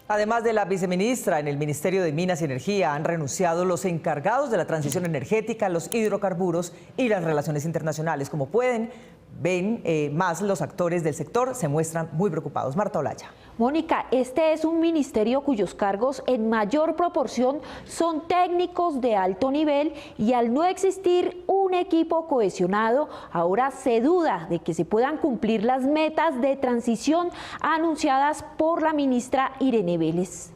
Además de la viceministra, en el Ministerio de Minas y Energía han renunciado los encargados de la transición energética, los hidrocarburos y las relaciones internacionales. Como pueden ver más, los actores del sector se muestran muy preocupados. Marta Olaya. Mónica, este es un ministerio cuyos cargos en mayor proporción son técnicos de alto nivel y al no existir un equipo cohesionado, ahora se duda de que se puedan cumplir las metas de transición anunciadas por la ministra Irene Vélez.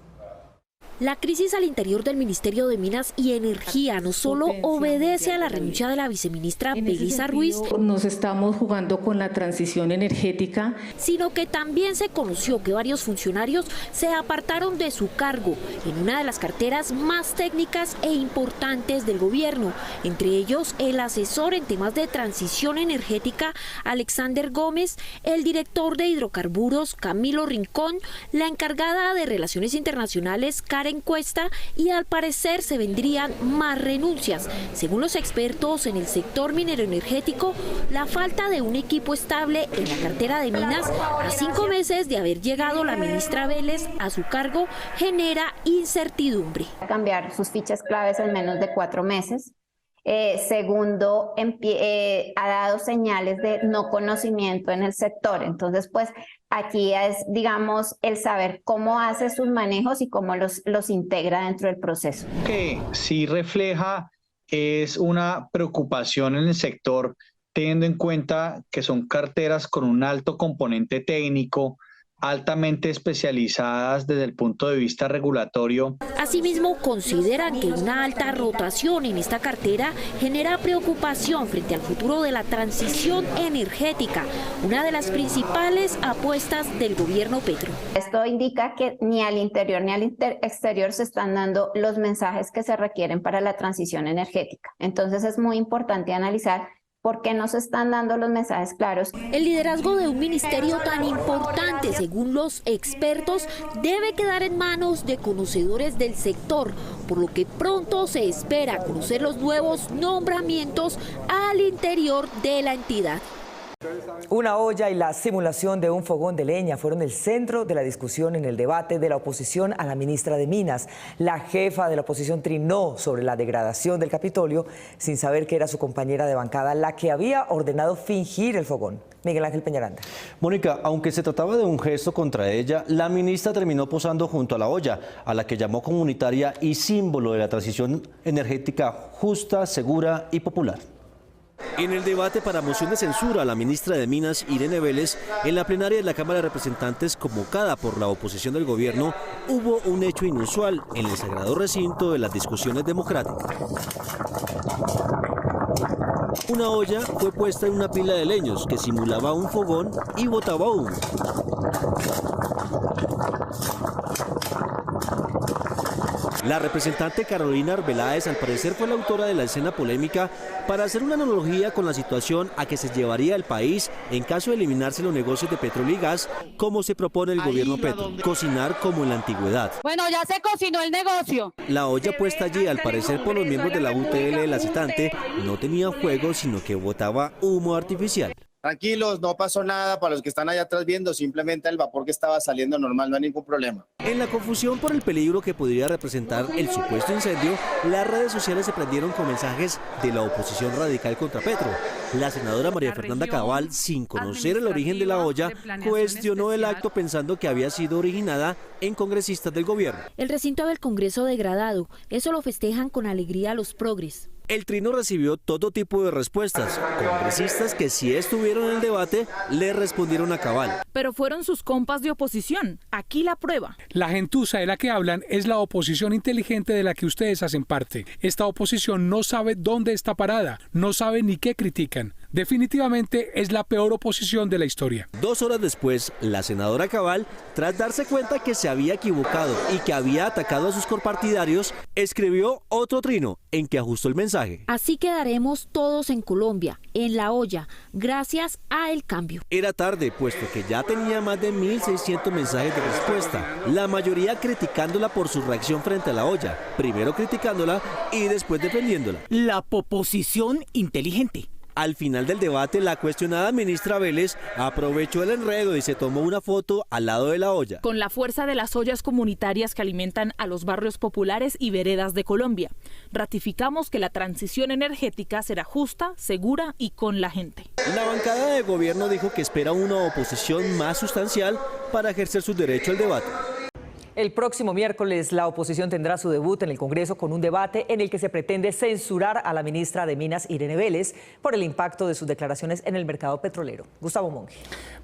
La crisis al interior del Ministerio de Minas y Energía no solo obedece a la renuncia de la viceministra Belisa Ruiz, nos estamos jugando con la transición energética, sino que también se conoció que varios funcionarios se apartaron de su cargo en una de las carteras más técnicas e importantes del gobierno, entre ellos el asesor en temas de transición energética Alexander Gómez, el director de hidrocarburos Camilo Rincón, la encargada de relaciones internacionales Karen Cuesta, y al parecer se vendrían más renuncias. Según los expertos en el sector minero energético, la falta de un equipo estable en la cartera de Minas a 5 meses de haber llegado la ministra Vélez a su cargo genera incertidumbre. Cambiar sus fichas claves en menos de 4 meses. Segundo, ha dado señales de no conocimiento en el sector. Entonces, pues aquí es, digamos, el saber cómo hace sus manejos y cómo los integra dentro del proceso. Que sí refleja es una preocupación en el sector, teniendo en cuenta que son carteras con un alto componente técnico, altamente especializadas desde el punto de vista regulatorio. Asimismo, consideran que una alta rotación en esta cartera genera preocupación frente al futuro de la transición energética, una de las principales apuestas del gobierno Petro. Esto indica que ni al interior ni al exterior se están dando los mensajes que se requieren para la transición energética. Entonces es muy importante analizar ¿por qué no se están dando los mensajes claros? El liderazgo de un ministerio tan importante, según los expertos, debe quedar en manos de conocedores del sector, por lo que pronto se espera conocer los nuevos nombramientos al interior de la entidad. Una olla y la simulación de un fogón de leña fueron el centro de la discusión en el debate de la oposición a la ministra de Minas. La jefa de la oposición trinó sobre la degradación del Capitolio sin saber que era su compañera de bancada la que había ordenado fingir el fogón. Miguel Ángel Peñaranda. Mónica, aunque se trataba de un gesto contra ella, la ministra terminó posando junto a la olla, a la que llamó comunitaria y símbolo de la transición energética justa, segura y popular. En el debate para moción de censura a la ministra de Minas, Irene Vélez, en la plenaria de la Cámara de Representantes convocada por la oposición del gobierno, hubo un hecho inusual en el sagrado recinto de las discusiones democráticas. Una olla fue puesta en una pila de leños que simulaba un fogón y botaba humo. La representante Carolina Arbeláez, al parecer, fue la autora de la escena polémica para hacer una analogía con la situación a que se llevaría el país en caso de eliminarse los negocios de petróleo y gas, como se propone el gobierno Petro, cocinar como en la antigüedad. Bueno, ya se cocinó el negocio. La olla puesta allí, al parecer por los miembros de la UTL de la citante, no tenía fuego, sino que botaba humo artificial. Tranquilos, no pasó nada, para los que están allá atrás viendo, simplemente el vapor que estaba saliendo normal, no hay ningún problema. En la confusión por el peligro que podría representar el supuesto incendio, las redes sociales se prendieron con mensajes de la oposición radical contra Petro. La senadora María Fernanda Cabal, sin conocer el origen de la olla, cuestionó el acto pensando que había sido originada en congresistas del gobierno. El recinto del Congreso degradado, eso lo festejan con alegría los progres. El trino recibió todo tipo de respuestas. Congresistas que sí estuvieron en el debate le respondieron a Cabal. Pero fueron sus compas de oposición. Aquí la prueba. La gentuza de la que hablan es la oposición inteligente de la que ustedes hacen parte. Esta oposición no sabe dónde está parada, no sabe ni qué critican. Definitivamente es la peor oposición de la historia. 2 horas después, la senadora Cabal, tras darse cuenta que se había equivocado y que había atacado a sus corpartidarios, escribió otro trino en que ajustó el mensaje. Así quedaremos todos en Colombia, en la olla, gracias a El Cambio. Era tarde, puesto que ya tenía más de 1.600 mensajes de respuesta, la mayoría criticándola por su reacción frente a la olla, primero criticándola y después defendiéndola. La oposición inteligente. Al final del debate, la cuestionada ministra Vélez aprovechó el enredo y se tomó una foto al lado de la olla. Con la fuerza de las ollas comunitarias que alimentan a los barrios populares y veredas de Colombia, ratificamos que la transición energética será justa, segura y con la gente. La bancada de gobierno dijo que espera una oposición más sustancial para ejercer su derecho al debate. El próximo miércoles la oposición tendrá su debut en el Congreso con un debate en el que se pretende censurar a la ministra de Minas, Irene Vélez, por el impacto de sus declaraciones en el mercado petrolero. Gustavo Monge.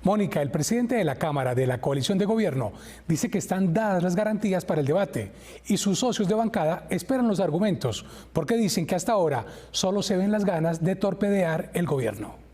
Mónica, el presidente de la Cámara de la coalición de gobierno dice que están dadas las garantías para el debate y sus socios de bancada esperan los argumentos porque dicen que hasta ahora solo se ven las ganas de torpedear el gobierno.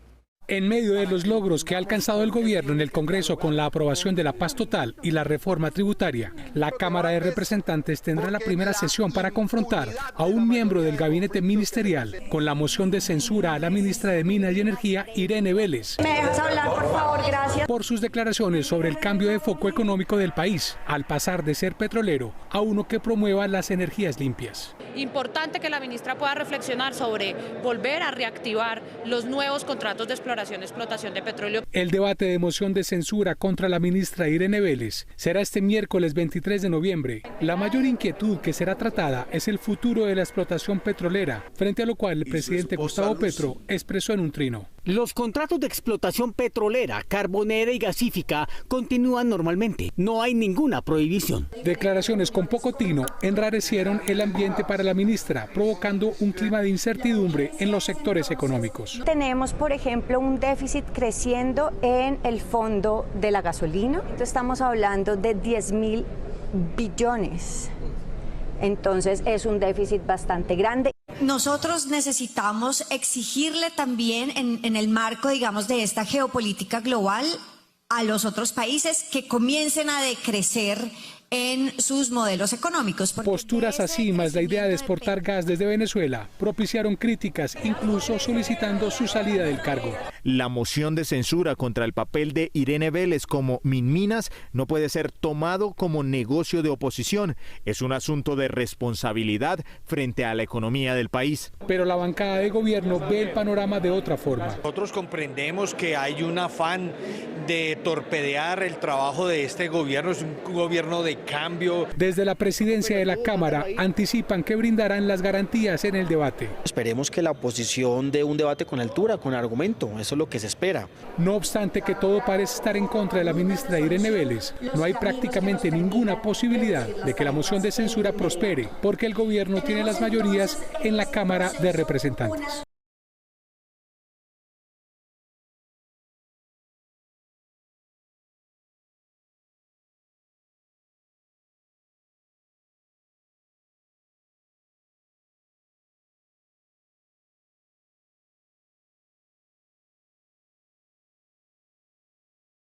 En medio de los logros que ha alcanzado el gobierno en el Congreso con la aprobación de la paz total y la reforma tributaria, la Cámara de Representantes tendrá la primera sesión para confrontar a un miembro del gabinete ministerial con la moción de censura a la ministra de Minas y Energía, Irene Vélez. ¿Me dejas hablar, por favor? Gracias. Por sus declaraciones sobre el cambio de foco económico del país, al pasar de ser petrolero a uno que promueva las energías limpias. Importante que la ministra pueda reflexionar sobre volver a reactivar los nuevos contratos de explotación de petróleo. El debate de moción de censura contra la ministra Irene Vélez será este miércoles 23 de noviembre. La mayor inquietud que será tratada es el futuro de la explotación petrolera, frente a lo cual el presidente Gustavo Petro expresó en un trino. Los contratos de explotación petrolera, carbonera y gasífica continúan normalmente. No hay ninguna prohibición. Declaraciones con poco tino enrarecieron el ambiente para la ministra, provocando un clima de incertidumbre en los sectores económicos. Tenemos, por ejemplo, un déficit creciendo en el fondo de la gasolina. Estamos hablando de 10.000 billones. Entonces es un déficit bastante grande. Nosotros necesitamos exigirle también en el marco, digamos, de esta geopolítica global a los otros países que comiencen a decrecer en sus modelos económicos. Posturas así, más la idea de exportar gas desde Venezuela, propiciaron críticas, incluso solicitando su salida del cargo. La moción de censura contra el papel de Irene Vélez como Minminas no puede ser tomado como negocio de oposición. Es un asunto de responsabilidad frente a la economía del país. Pero la bancada de gobierno ve el panorama de otra forma. Nosotros comprendemos que hay un afán de torpedear el trabajo de este gobierno, es un gobierno de cambio. Desde la presidencia de la Cámara anticipan que brindarán las garantías en el debate. Esperemos que la oposición dé un debate con altura, con argumento, eso es lo que se espera. No obstante que todo parece estar en contra de la ministra Irene Vélez, no hay prácticamente ninguna posibilidad de que la moción de censura prospere, porque el gobierno tiene las mayorías en la Cámara de Representantes.